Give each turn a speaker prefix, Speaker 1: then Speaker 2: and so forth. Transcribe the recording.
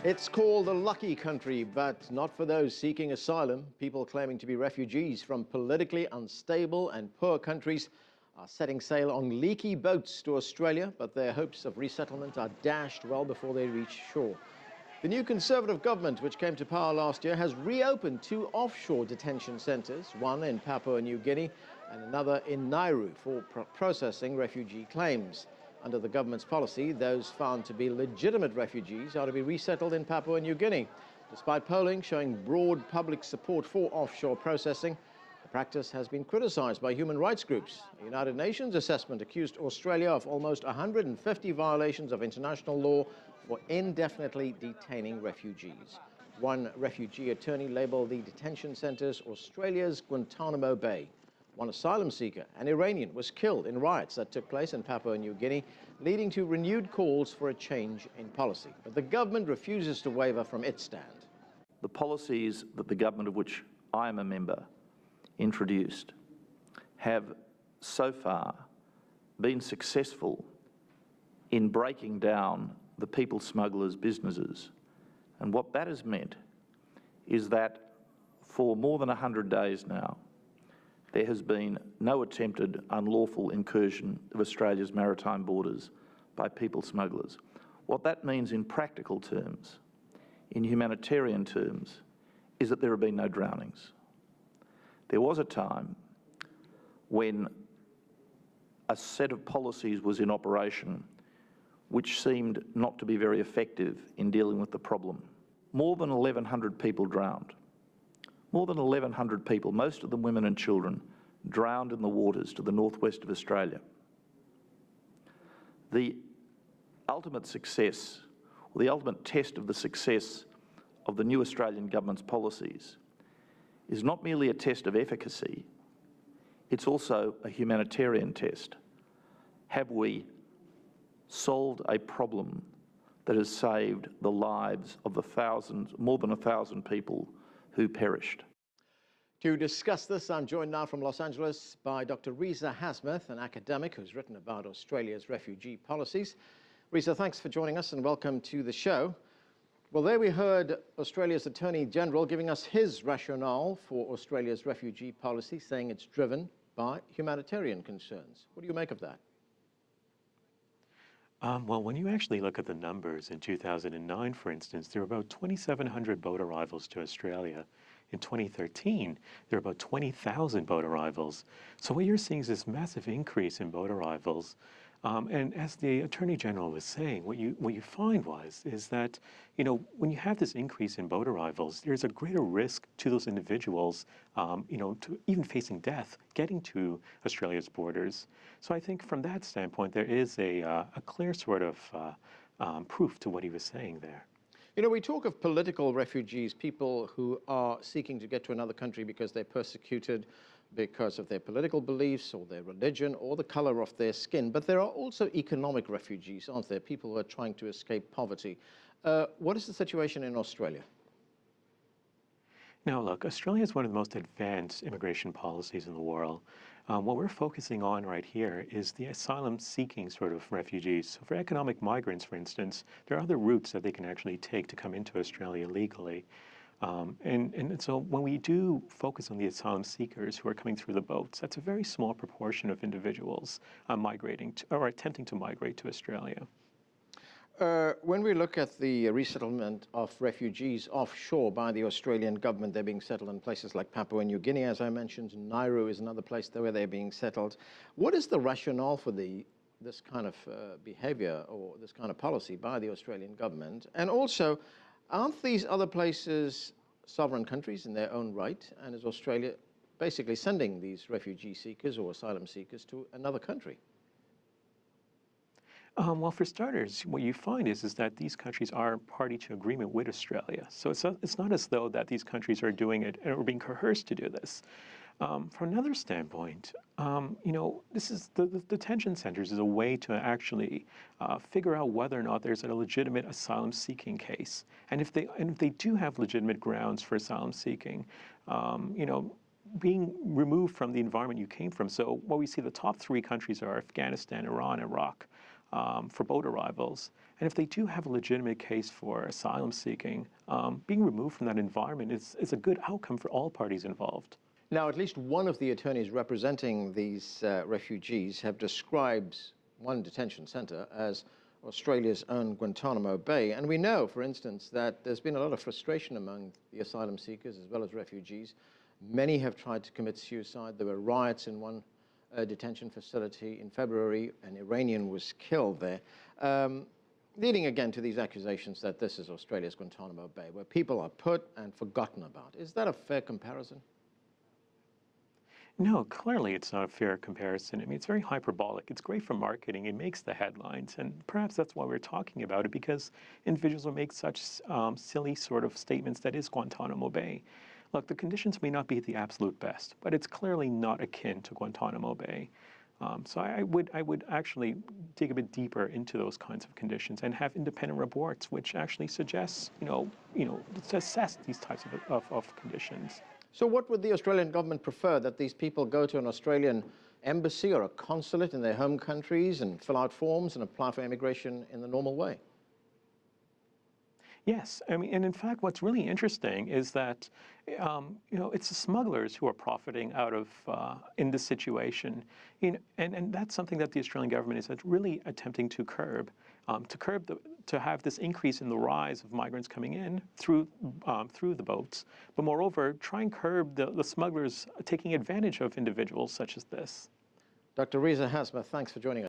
Speaker 1: It's called the lucky country, but not for those seeking asylum. People claiming to be refugees from politically unstable and poor countries are setting sail on leaky boats to Australia, but their hopes of resettlement are dashed well before they reach shore. The new Conservative government, which came to power last year, has reopened 2 offshore detention centres, one in Papua New Guinea and another in Nauru, for processing refugee claims. Under the government's policy, those found to be legitimate refugees are to be resettled in Papua New Guinea. Despite polling showing broad public support for offshore processing, the practice has been criticised by human rights groups. A United Nations assessment accused Australia of almost 150 violations of international law for indefinitely detaining refugees. One refugee attorney labelled the detention centres Australia's Guantanamo Bay. One asylum seeker, an Iranian, was killed in riots that took place in Papua New Guinea, leading to renewed calls for a change in policy. But the government refuses to waver from its stand.
Speaker 2: The policies that the government of which I am a member introduced have so far been successful in breaking down the people smugglers' businesses. And what that has meant is that for more than 100 days now, there has been no attempted unlawful incursion of Australia's maritime borders by people smugglers. What that means in practical terms, in humanitarian terms, is that there have been no drownings. There was a time when a set of policies was in operation which seemed not to be very effective in dealing with the problem. More than 1,100 people drowned. More than 1,100 people, most of them women and children, drowned in the waters to the northwest of Australia. The ultimate success, or the ultimate test of the success of the new Australian government's policies is not merely a test of efficacy, it's also a humanitarian test. Have we solved a problem that has saved the lives of more than 1,000 people who perished?
Speaker 1: To discuss this, I'm joined now from Los Angeles by Dr. Reza Hasmuth, an academic who's written about Australia's refugee policies. Reza, thanks for joining us and welcome to the show. Well, there we heard Australia's Attorney General giving us his rationale for Australia's refugee policy, saying it's driven by humanitarian concerns. What do you make of that?
Speaker 3: Well, when you actually look at the numbers, in 2009, for instance, there were about 2,700 boat arrivals to Australia. In 2013, there were about 20,000 boat arrivals. So what you're seeing is this massive increase in boat arrivals. And as the Attorney General was saying, what you find is that, when you have this increase in boat arrivals, there's a greater risk to those individuals, to even facing death, getting to Australia's borders. So I think from that standpoint, there is a clear sort of proof to what he was saying there.
Speaker 1: We talk of political refugees, people who are seeking to get to another country because they're persecuted because of their political beliefs or their religion or the color of their skin. But there are also economic refugees, aren't there? People who are trying to escape poverty. What is the situation in Australia?
Speaker 3: Now, look, Australia is one of the most advanced immigration policies in the world. What we're focusing on right here is the asylum-seeking sort of refugees. So for economic migrants, for instance, there are other routes that they can actually take to come into Australia legally. And so when we do focus on the asylum seekers who are coming through the boats, that's a very small proportion of individuals migrating to, or attempting to migrate to Australia.
Speaker 1: When we look at the resettlement of refugees offshore by the Australian government, they're being settled in places like Papua New Guinea, as I mentioned. Nauru is another place where they're being settled. What is the rationale for this kind of behaviour or this kind of policy by the Australian government? And also, aren't these other places sovereign countries in their own right? And is Australia basically sending these refugee seekers or asylum seekers to another country?
Speaker 3: Well, for starters, what you find is that these countries are party to agreement with Australia. So it's not as though that these countries are doing it or being coerced to do this. From another standpoint, this is the detention centers is a way to actually figure out whether or not there's a legitimate asylum-seeking case, and if they do have legitimate grounds for asylum seeking, being removed from the environment you came from. So what we see, the top 3 countries are Afghanistan, Iran, Iraq. for boat arrivals. And if they do have a legitimate case for asylum seeking, being removed from that environment is a good outcome for all parties involved.
Speaker 1: Now, at least one of the attorneys representing these refugees have described one detention center as Australia's own Guantanamo Bay. And we know, for instance, that there's been a lot of frustration among the asylum seekers as well as refugees. Many have tried to commit suicide. There were riots in one detention facility in February. An Iranian was killed there. Leading again to these accusations that this is Australia's Guantanamo Bay, where people are put and forgotten about. Is that a fair comparison?
Speaker 3: No, clearly it's not a fair comparison. I mean, it's very hyperbolic. It's great for marketing. It makes the headlines. And perhaps that's why we're talking about it, because individuals will make such silly sort of statements that is Guantanamo Bay. Look, the conditions may not be the absolute best, but it's clearly not akin to Guantanamo Bay. So I would actually dig a bit deeper into those kinds of conditions and have independent reports which actually suggests, to assess these types of conditions.
Speaker 1: So what would the Australian government prefer, that these people go to an Australian embassy or a consulate in their home countries and fill out forms and apply for immigration in the normal way?
Speaker 3: Yes, I mean, and in fact, what's really interesting is that, it's the smugglers who are profiting out of in this situation, and that's something that the Australian government is really attempting to curb, to have this increase in the rise of migrants coming in through the boats, but moreover, try and curb the smugglers taking advantage of individuals such as this.
Speaker 1: Dr. Riza Hasma, thanks for joining us.